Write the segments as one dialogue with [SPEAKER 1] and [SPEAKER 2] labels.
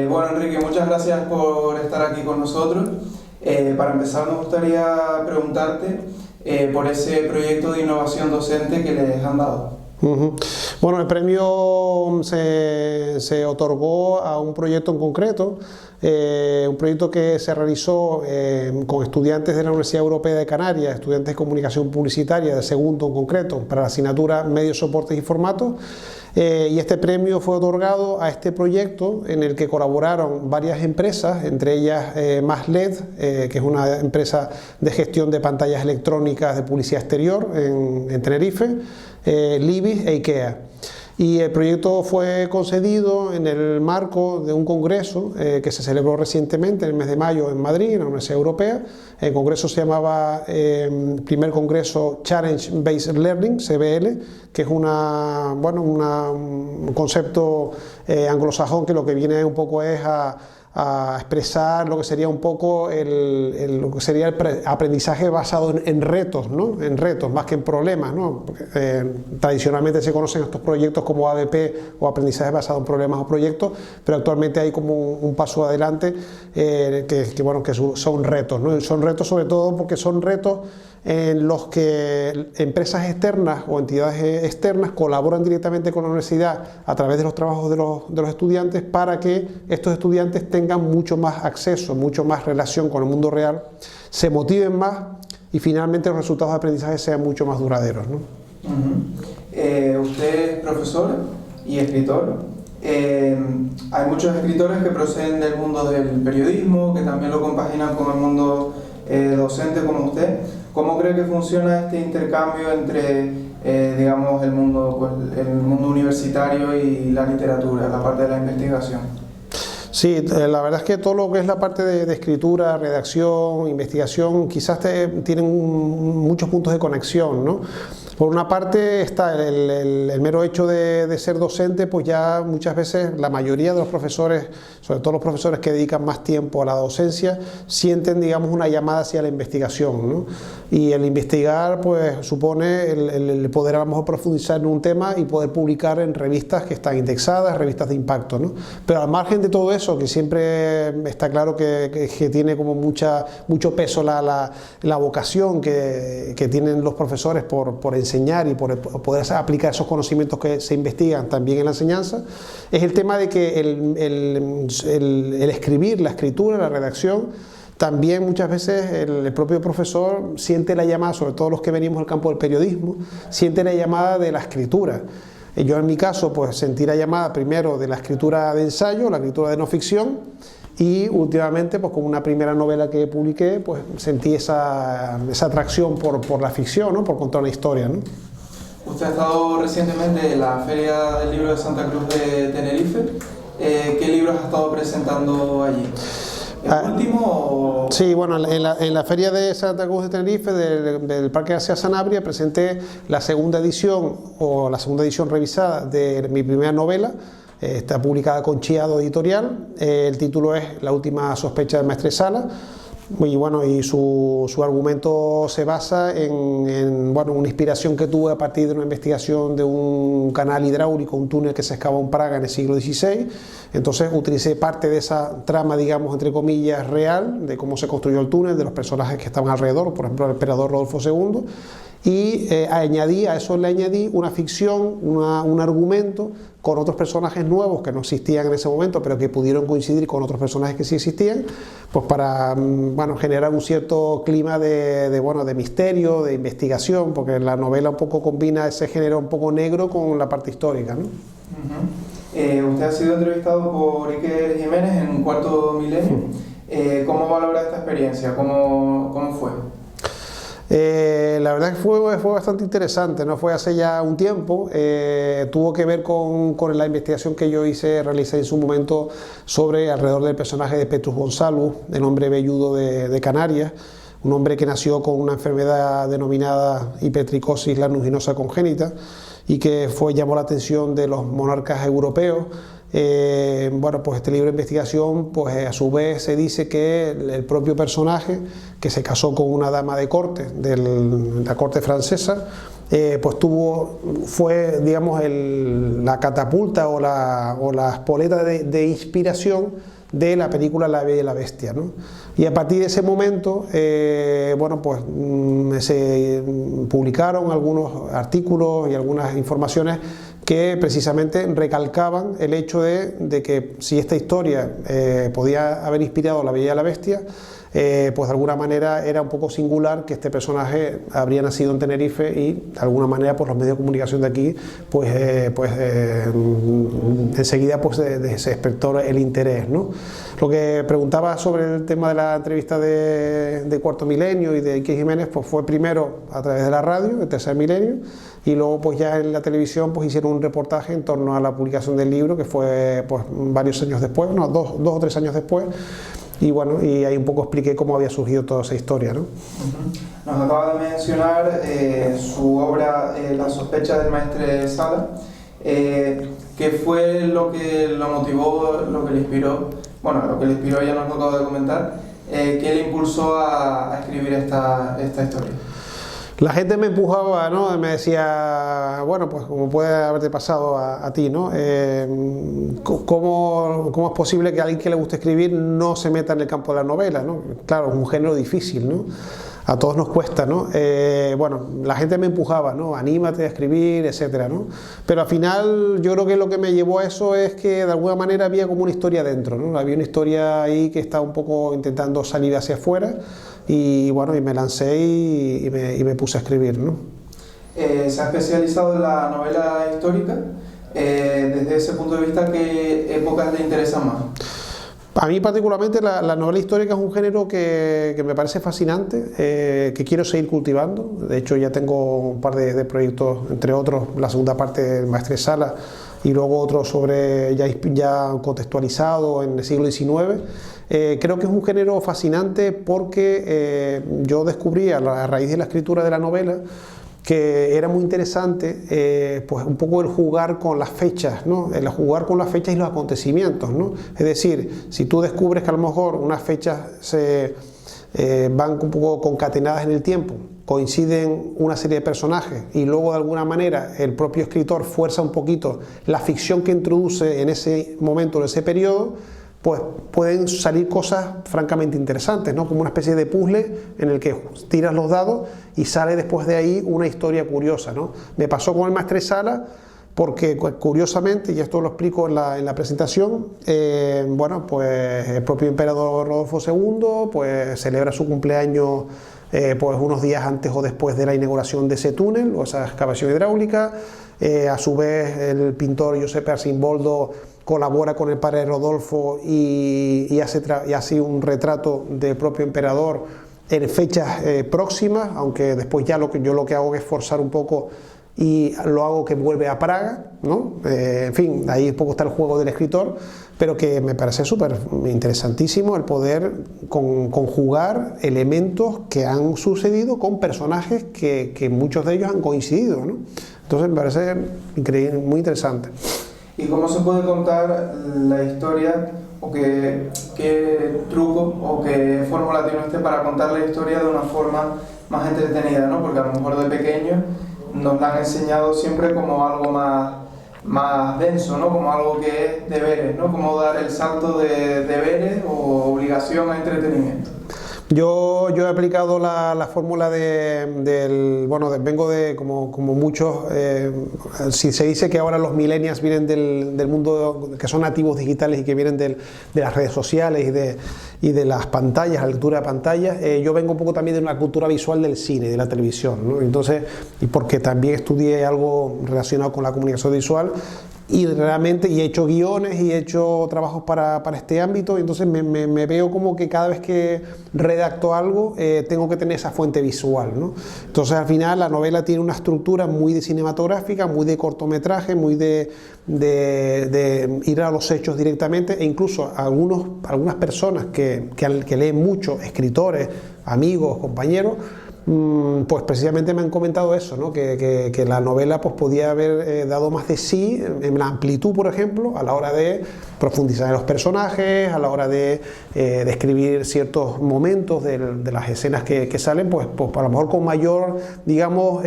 [SPEAKER 1] Bueno, Enrique, muchas gracias por estar aquí con nosotros. Para empezar, nos gustaría preguntarte por ese proyecto de innovación docente que les han dado.
[SPEAKER 2] Bueno, el premio se otorgó a un proyecto en concreto, un proyecto que se realizó con estudiantes de la Universidad Europea de Canarias, estudiantes de comunicación publicitaria de segundo en concreto, para la asignatura Medios, Soportes y Formatos. Y este premio fue otorgado a este proyecto en el que colaboraron varias empresas, entre ellas MásLED, que es una empresa de gestión de pantallas electrónicas de publicidad exterior en Tenerife, Libis e IKEA. Y el proyecto fue concedido en el marco de un congreso que se celebró recientemente, en el mes de mayo, en Madrid, en la Universidad Europea. El congreso se llamaba Primer Congreso Challenge Based Learning, CBL, que es un concepto anglosajón que lo que viene un poco es a expresar lo que sería un poco lo que sería el aprendizaje basado en retos, ¿no? En retos más que en problemas, ¿no? Porque, tradicionalmente se conocen estos proyectos como ABP o aprendizaje basado en problemas o proyectos, pero actualmente hay como un paso adelante que son retos, ¿no? Son retos sobre todo porque son retos en los que empresas externas o entidades externas colaboran directamente con la universidad a través de los trabajos de los estudiantes para que estos estudiantes tengan mucho más acceso, mucho más relación con el mundo real, se motiven más y finalmente los resultados de aprendizaje sean mucho más duraderos, ¿no?
[SPEAKER 1] Usted es profesor y escritor. Hay muchos escritores que proceden del mundo del periodismo, que también lo compaginan con el mundo docente como usted. ¿Cómo cree que funciona este intercambio entre, digamos, el mundo universitario y la literatura, la parte de la investigación?
[SPEAKER 2] Sí, la verdad es que todo lo que es la parte de escritura, redacción, investigación, quizás tienen muchos puntos de conexión, ¿no? Por una parte está el mero hecho de ser docente, pues ya muchas veces la mayoría de los profesores, sobre todo los profesores que dedican más tiempo a la docencia, sienten, digamos, una llamada hacia la investigación, ¿no? Y el investigar, pues supone el poder a lo mejor profundizar en un tema y poder publicar en revistas que están indexadas, revistas de impacto, ¿no? Pero al margen de todo eso, que siempre está claro que tiene como mucho peso la vocación que tienen los profesores por enseñar y por poder aplicar esos conocimientos que se investigan también en la enseñanza, es el tema de que el escribir, la escritura, la redacción, también muchas veces el propio profesor siente la llamada, sobre todo los que venimos del campo del periodismo, siente la llamada de la escritura. Yo en mi caso pues sentí la llamada primero de la escritura de ensayo, la escritura de no ficción, y últimamente pues con una primera novela que publiqué pues sentí esa atracción por la ficción, ¿no? Por contar una historia, ¿no?
[SPEAKER 1] Usted ha estado recientemente en la Feria del Libro de Santa Cruz de Tenerife. ¿Qué libros ha estado presentando allí? ¿El último?
[SPEAKER 2] Sí, bueno, en la Feria de Santa Cruz de Tenerife del Parque García Sanabria presenté la segunda edición revisada de mi primera novela. Está publicada con Chiado Editorial. El título es La última sospecha de Maestresala. Y bueno, y su argumento se basa en una inspiración que tuve a partir de una investigación de un canal hidráulico, un túnel que se excavó en Praga en el siglo XVI. Entonces utilicé parte de esa trama, digamos, entre comillas, real, de cómo se construyó el túnel, de los personajes que estaban alrededor, por ejemplo, el emperador Rodolfo II, y a eso le añadí una ficción, un argumento con otros personajes nuevos que no existían en ese momento, pero que pudieron coincidir con otros personajes que sí existían, pues para generar un cierto clima de misterio, de investigación, porque la novela un poco combina ese género un poco negro con la parte histórica, ¿no?
[SPEAKER 1] Usted ha sido entrevistado por Iker Jiménez en Cuarto Milenio. ¿Cómo valora esta experiencia? ¿Cómo fue?
[SPEAKER 2] La verdad que fue bastante interesante, ¿no? Fue hace ya un tiempo, tuvo que ver con la investigación que yo realicé en su momento alrededor del personaje de Petrus González, el hombre velludo de Canarias, un hombre que nació con una enfermedad denominada hipertricosis lanuginosa congénita y que llamó la atención de los monarcas europeos. Pues este libro de investigación, pues a su vez se dice que el propio personaje, que se casó con una dama de corte, de la corte francesa, fue digamos la catapulta o la espoleta de inspiración de la película La Bella y la Bestia, ¿no? Y a partir de ese momento, bueno, pues se publicaron algunos artículos y algunas informaciones que precisamente recalcaban el hecho de que si esta historia podía haber inspirado a La Bella y la Bestia, pues de alguna manera era un poco singular que este personaje habría nacido en Tenerife y de alguna manera pues los medios de comunicación de aquí enseguida pues se despertó el interés, ¿no? Lo que preguntaba sobre el tema de la entrevista de Cuarto Milenio y de Iker Jiménez, pues fue primero a través de la radio, de Tercer Milenio, y luego pues ya en la televisión pues hicieron un reportaje en torno a la publicación del libro, que fue pues varios años después, no, dos o tres años después. Y bueno, y ahí un poco expliqué cómo había surgido toda esa historia, ¿no?
[SPEAKER 1] Nos acaba de mencionar su obra La sospecha del maestre Sala. ¿Qué fue lo que lo motivó, lo que le inspiró? Bueno, lo que le inspiró ya nos lo acabo de comentar. ¿Qué le impulsó a escribir esta historia?
[SPEAKER 2] La gente me empujaba, ¿no? Me decía, bueno, pues como puede haberte pasado a ti, ¿no? ¿Cómo es posible que a alguien que le guste escribir no se meta en el campo de la novela, ¿no? Claro, es un género difícil, ¿no? A todos nos cuesta, ¿no? Bueno, la gente me empujaba, ¿no? Anímate a escribir, etcétera, ¿no? Pero al final yo creo que lo que me llevó a eso es que de alguna manera había como una historia dentro, ¿no? Había una historia ahí que estaba un poco intentando salir hacia afuera y bueno, y me lancé y me puse a escribir, ¿no?
[SPEAKER 1] Se ha especializado en la novela histórica. Desde ese punto de vista, ¿qué épocas le interesan más?
[SPEAKER 2] A mí particularmente la novela histórica es un género que me parece fascinante, que quiero seguir cultivando. De hecho ya tengo un par de proyectos, entre otros la segunda parte del Maestre Sala y luego otro sobre ya contextualizado en el siglo XIX. Creo que es un género fascinante porque yo descubrí a raíz de la escritura de la novela que era muy interesante pues un poco el jugar con las fechas, ¿no? El jugar con las fechas y los acontecimientos, ¿no? Es decir, si tú descubres que a lo mejor unas fechas se van un poco concatenadas en el tiempo, coinciden una serie de personajes y luego de alguna manera el propio escritor fuerza un poquito la ficción que introduce en ese momento, en ese periodo, pues pueden salir cosas francamente interesantes, ¿no? Como una especie de puzzle en el que tiras los dados y sale después de ahí una historia curiosa, ¿no? Me pasó con el Maestre Sala porque curiosamente, y esto lo explico en la presentación, bueno, pues el propio emperador Rodolfo II pues celebra su cumpleaños pues unos días antes o después de la inauguración de ese túnel o esa excavación hidráulica. A su vez el pintor Giuseppe Arcimboldo colabora con el padre Rodolfo y hace un retrato del propio emperador en fechas próximas, aunque después ya lo que hago es forzar un poco y lo hago que vuelve a Praga, ¿no? En fin, ahí un poco está el juego del escritor, pero que me parece súper interesantísimo el poder conjugar elementos que han sucedido con personajes que muchos de ellos han coincidido, ¿no? Entonces me parece increíble, muy interesante.
[SPEAKER 1] ¿Y cómo se puede contar la historia o qué truco o qué fórmula tiene usted para contar la historia de una forma más entretenida, ¿no? Porque a lo mejor de pequeño nos la han enseñado siempre como algo más denso, ¿no? Como algo que es deberes, ¿no? Como dar el salto de deberes o obligación a entretenimiento.
[SPEAKER 2] Yo he aplicado la fórmula vengo de, como muchos, si se dice que ahora los millennials vienen del mundo, que son nativos digitales y que vienen de las redes sociales y de las pantallas, la lectura de pantallas, yo vengo un poco también de una cultura visual del cine, de la televisión, ¿no? Entonces, y porque también estudié algo relacionado con la comunicación visual, y realmente he hecho guiones y he hecho trabajos para este ámbito, y entonces me veo como que cada vez que redacto algo tengo que tener esa fuente visual, ¿no? Entonces al final la novela tiene una estructura muy de cinematográfica, muy de cortometraje, muy de ir a los hechos directamente, e incluso algunas personas que leen mucho, escritores, amigos, compañeros, pues precisamente me han comentado eso, ¿no? Que la novela pues podía haber dado más de sí en la amplitud, por ejemplo, a la hora de profundizar en los personajes, a la hora de describir ciertos momentos de las escenas que salen, pues a lo mejor con mayor, digamos,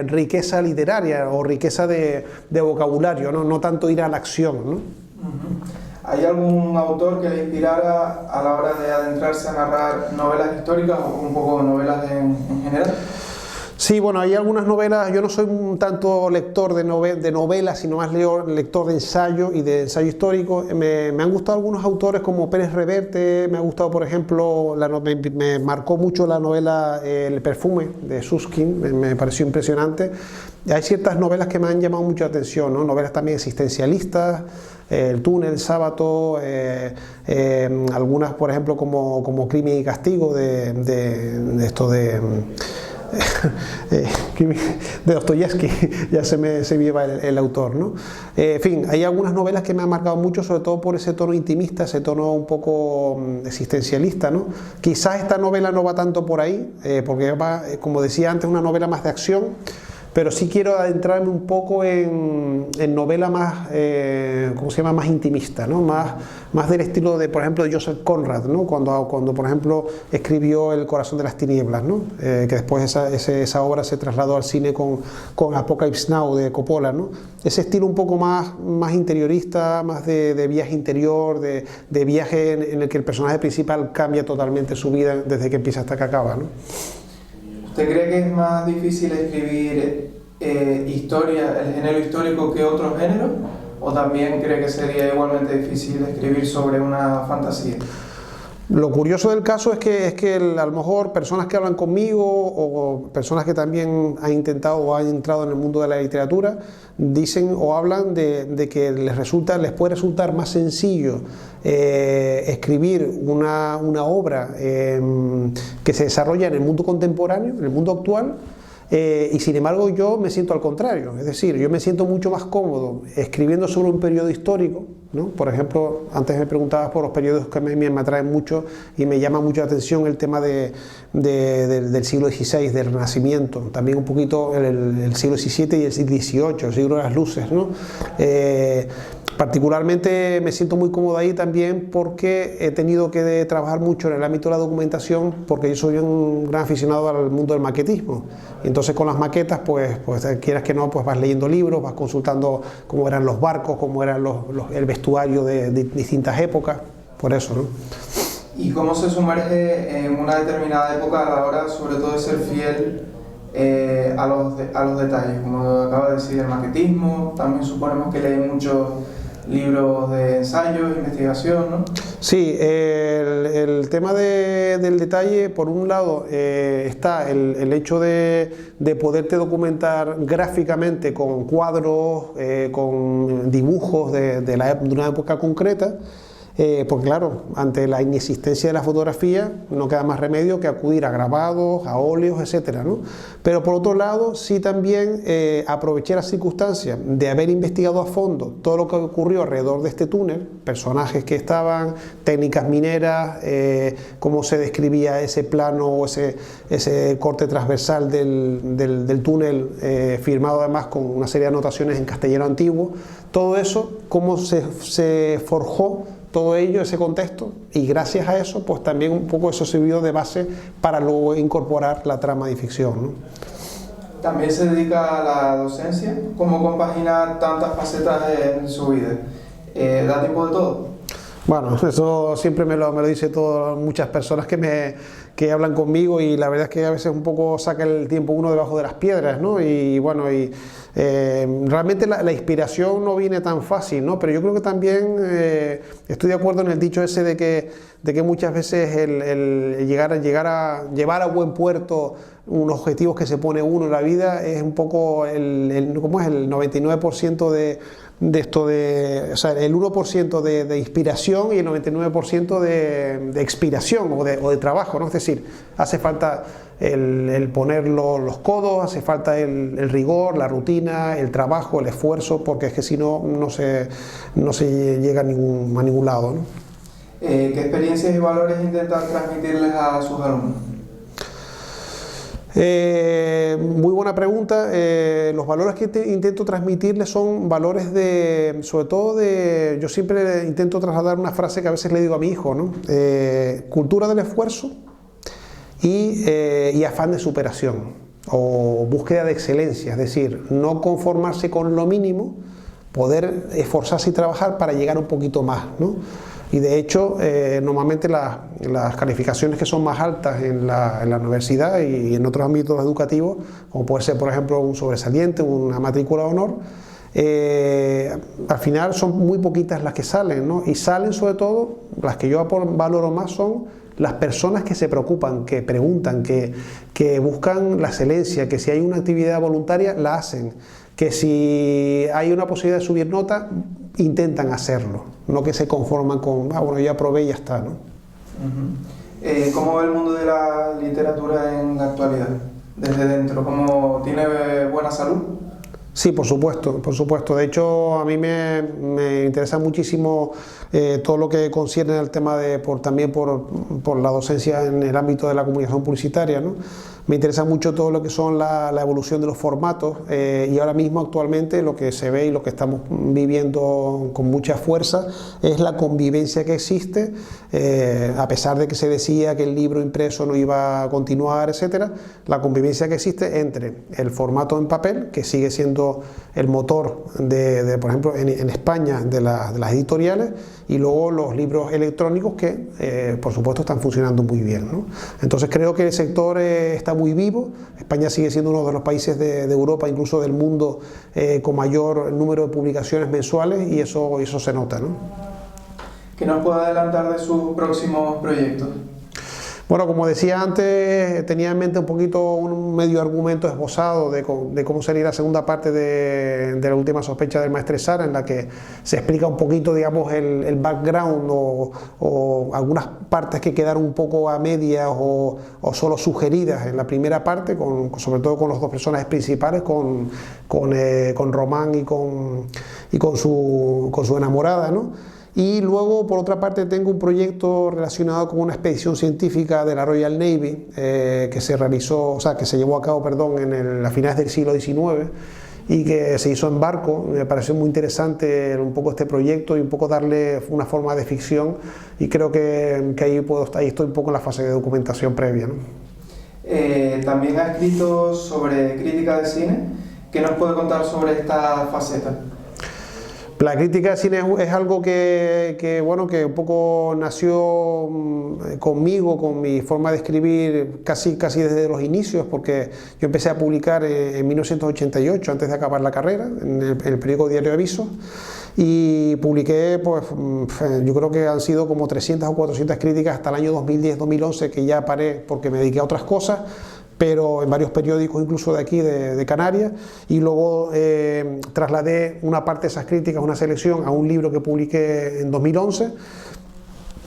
[SPEAKER 2] riqueza literaria o riqueza de vocabulario, ¿no? No tanto ir a la acción, ¿no?
[SPEAKER 1] ¿hay algún autor que le inspirara a la hora de adentrarse a narrar novelas históricas o un poco novelas en general?
[SPEAKER 2] Sí, bueno, hay algunas novelas, yo no soy un tanto lector de novelas, sino más lector de ensayo y de ensayo histórico. Me han gustado algunos autores como Pérez Reverte, me ha gustado, por ejemplo, me marcó mucho la novela El perfume de Susskind, me pareció impresionante. Hay ciertas novelas que me han llamado mucho la atención, ¿no? Novelas también existencialistas, El túnel, Sábato, algunas, por ejemplo, como Crimen y Castigo de Dostoyevsky, ya se me lleva el autor, ¿no? En fin, hay algunas novelas que me han marcado mucho, sobre todo por ese tono intimista, ese tono un poco existencialista, ¿no? Quizás esta novela no va tanto por ahí, porque va, como decía antes, una novela más de acción, pero sí quiero adentrarme un poco en novela más, ¿cómo se llama?, más intimista, ¿no? Más del estilo de, por ejemplo, de Joseph Conrad, ¿no? Cuando por ejemplo, escribió El corazón de las tinieblas, ¿no? Que después esa obra se trasladó al cine con Apocalypse Now de Coppola, ¿no? Ese estilo un poco más interiorista, más de viaje interior, de viaje en el que el personaje principal cambia totalmente su vida desde que empieza hasta que acaba, ¿no?
[SPEAKER 1] ¿Usted cree que es más difícil escribir historia, el género histórico que otros géneros? ¿O también cree que sería igualmente difícil escribir sobre una fantasía?
[SPEAKER 2] Lo curioso del caso es que a lo mejor personas que hablan conmigo o personas que también han intentado o han entrado en el mundo de la literatura dicen o hablan de que les puede resultar más sencillo escribir una obra que se desarrolla en el mundo contemporáneo, en el mundo actual. Y sin embargo yo me siento al contrario, es decir, yo me siento mucho más cómodo escribiendo sobre un periodo histórico, ¿no? Por ejemplo, antes me preguntabas por los periodos que me atraen mucho y me llama mucho la atención el tema del siglo XVI, del Renacimiento, también un poquito el siglo XVII y el siglo XVIII, el siglo de las luces, ¿no? Particularmente me siento muy cómodo ahí también porque he tenido que trabajar mucho en el ámbito de la documentación, porque yo soy un gran aficionado al mundo del maquetismo, y entonces con las maquetas pues quieras que no, pues vas leyendo libros, vas consultando cómo eran los barcos, cómo eran el vestuario de distintas épocas, por eso, ¿no?
[SPEAKER 1] ¿Y cómo se sumerge en una determinada época a la hora, sobre todo, de ser fiel a los detalles? Como acaba de decir, el maquetismo, también suponemos que leen muchos libros de ensayos, investigación, ¿no?
[SPEAKER 2] Sí, el tema del detalle, por un lado, está el hecho de poderte documentar gráficamente con cuadros, con dibujos de una época concreta. Porque claro, ante la inexistencia de la fotografía no queda más remedio que acudir a grabados, a óleos, etcétera, ¿no? Pero por otro lado, sí también aproveché la circunstancia de haber investigado a fondo todo lo que ocurrió alrededor de este túnel, personajes que estaban, técnicas mineras, cómo se describía ese plano o ese corte transversal del túnel, firmado además con una serie de anotaciones en castellano antiguo. Todo eso, cómo se forjó todo ello, ese contexto, y gracias a eso, pues también un poco eso sirvió de base para luego incorporar la trama de ficción, ¿no?
[SPEAKER 1] También se dedica a la docencia. ¿Cómo compagina tantas facetas en su vida? ¿Da tiempo de todo?
[SPEAKER 2] Bueno, eso siempre me lo dice muchas personas que hablan conmigo, y la verdad es que a veces un poco saca el tiempo uno debajo de las piedras, ¿no? Y bueno, realmente la inspiración no viene tan fácil, ¿no? Pero yo creo que también estoy de acuerdo en el dicho ese de que muchas veces el llevar a buen puerto unos objetivos que se pone uno en la vida es un poco ¿cómo es? El 99% o sea, el 1% de inspiración y el 99% de expiración o de trabajo, ¿no? Es decir, hace falta el poner los codos, hace falta el rigor, la rutina, el trabajo, el esfuerzo, porque es que si no, no se llega a ningún lado, ¿no?
[SPEAKER 1] ¿Qué experiencias y valores intentan transmitirles a sus alumnos?
[SPEAKER 2] Muy buena pregunta. Los valores que intento transmitirles son valores sobre todo yo siempre intento trasladar una frase que a veces le digo a mi hijo, ¿no? Cultura del esfuerzo y afán de superación o búsqueda de excelencia, es decir, no conformarse con lo mínimo, poder esforzarse y trabajar para llegar un poquito más, ¿no? Y de hecho, normalmente las calificaciones que son más altas en la universidad y en otros ámbitos educativos, como puede ser, por ejemplo, un sobresaliente, una matrícula de honor, al final son muy poquitas las que salen, ¿no? Y salen sobre todo, las que yo valoro más son las personas que se preocupan, que preguntan, que buscan la excelencia, que si hay una actividad voluntaria la hacen, que si hay una posibilidad de subir nota intentan hacerlo, no que se conforman con, bueno, ya probé y ya está, ¿no?
[SPEAKER 1] ¿Cómo ve el mundo de la literatura en la actualidad? Desde dentro, ¿cómo tiene buena salud?
[SPEAKER 2] Sí, por supuesto, por supuesto. De hecho, a mí me interesa muchísimo todo lo que concierne al tema también por la docencia en el ámbito de la comunicación publicitaria, ¿no? Me interesa mucho todo lo que son la evolución de los formatos y ahora mismo actualmente lo que se ve y lo que estamos viviendo con mucha fuerza es la convivencia que existe, a pesar de que se decía que el libro impreso no iba a continuar, etcétera, la convivencia que existe entre el formato en papel, que sigue siendo el motor por ejemplo, en España de las editoriales, y luego los libros electrónicos que, por supuesto, están funcionando muy bien, ¿no? Entonces creo que el sector está muy vivo. España sigue siendo uno de los países de Europa, incluso del mundo, con mayor número de publicaciones mensuales, y eso se nota, ¿no?
[SPEAKER 1] ¿Qué nos puede adelantar de sus próximos proyectos?
[SPEAKER 2] Bueno, como decía antes, tenía en mente un poquito un medio argumento esbozado de cómo sería la segunda parte de la última sospecha del Maestresala, en la que se explica un poquito, digamos, el background o algunas partes que quedaron un poco a medias o solo sugeridas en la primera parte, sobre todo con los dos personajes principales, con Román y con su enamorada, ¿no? Y luego, por otra parte, tengo un proyecto relacionado con una expedición científica de la Royal Navy que se llevó a cabo, a finales del siglo XIX y que se hizo en barco. Me pareció muy interesante un poco este proyecto y un poco darle una forma de ficción, y creo que ahí estoy un poco en la fase de documentación previa, ¿no?
[SPEAKER 1] También ha escrito sobre crítica de cine. ¿Qué nos puede contar sobre esta faceta?
[SPEAKER 2] La crítica de cine es algo que un poco nació conmigo, con mi forma de escribir casi desde los inicios, porque yo empecé a publicar en 1988, antes de acabar la carrera, en el periódico Diario Aviso, y publiqué, pues, yo creo que han sido como 300 o 400 críticas hasta el año 2010-2011, que ya paré porque me dediqué a otras cosas, pero en varios periódicos incluso de aquí, de Canarias, y luego trasladé una parte de esas críticas, una selección, a un libro que publiqué en 2011,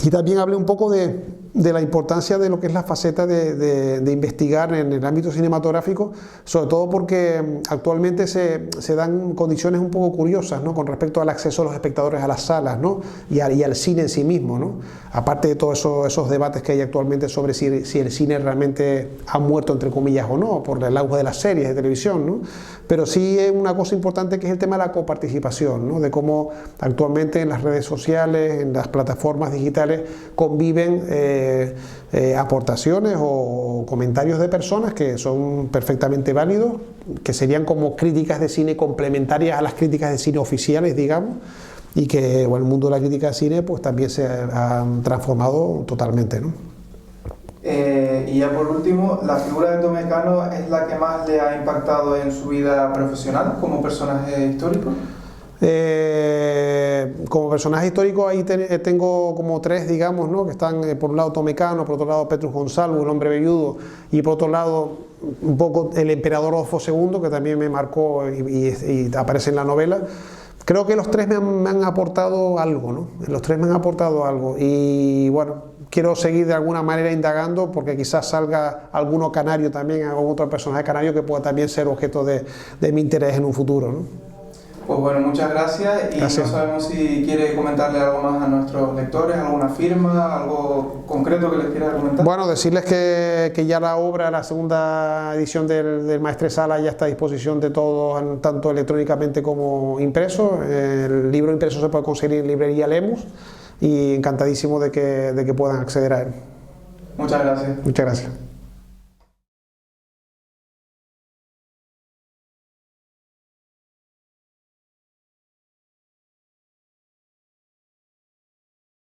[SPEAKER 2] y también hablé un poco de la importancia de lo que es la faceta de investigar en el ámbito cinematográfico, sobre todo porque actualmente se dan condiciones un poco curiosas, ¿no?, con respecto al acceso de los espectadores a las salas, ¿no?, y al cine en sí mismo, ¿no?, aparte de todos esos debates que hay actualmente sobre si el cine realmente ha muerto, entre comillas, o no, por el auge de las series de televisión, ¿no? Pero sí es una cosa importante, que es el tema de la coparticipación, ¿no?, de cómo actualmente en las redes sociales, en las plataformas digitales, conviven aportaciones o comentarios de personas que son perfectamente válidos, que serían como críticas de cine complementarias a las críticas de cine oficiales, digamos, y que, bueno, el mundo de la crítica de cine pues también se ha transformado totalmente, ¿no?
[SPEAKER 1] Y ya por último, ¿la figura de Tomé Cano es la que más le ha impactado en su vida profesional como personaje histórico?
[SPEAKER 2] Como personaje histórico ahí tengo como tres, digamos, ¿no?, que están por un lado Tomé Cano, por otro lado Petrus Gonsalvo, el hombre velludo, y por otro lado un poco el emperador Adolfo II, que también me marcó y aparece en la novela. Creo que los tres me han aportado algo, ¿no? Los tres me han aportado algo, y bueno, quiero seguir de alguna manera indagando, porque quizás salga alguno canario también, algún otro personaje canario que pueda también ser objeto de mi interés en un futuro, ¿no?
[SPEAKER 1] Pues bueno, muchas gracias, y
[SPEAKER 2] gracias.
[SPEAKER 1] No sabemos si quiere comentarle algo más a nuestros lectores, alguna firma, algo concreto que les quiera comentar.
[SPEAKER 2] Bueno, decirles que ya la obra, la segunda edición del Maestresala, ya está a disposición de todos, tanto electrónicamente como impreso. El libro impreso se puede conseguir en librería Lemus, y encantadísimo de que puedan acceder a él.
[SPEAKER 1] Muchas gracias.
[SPEAKER 2] Muchas gracias.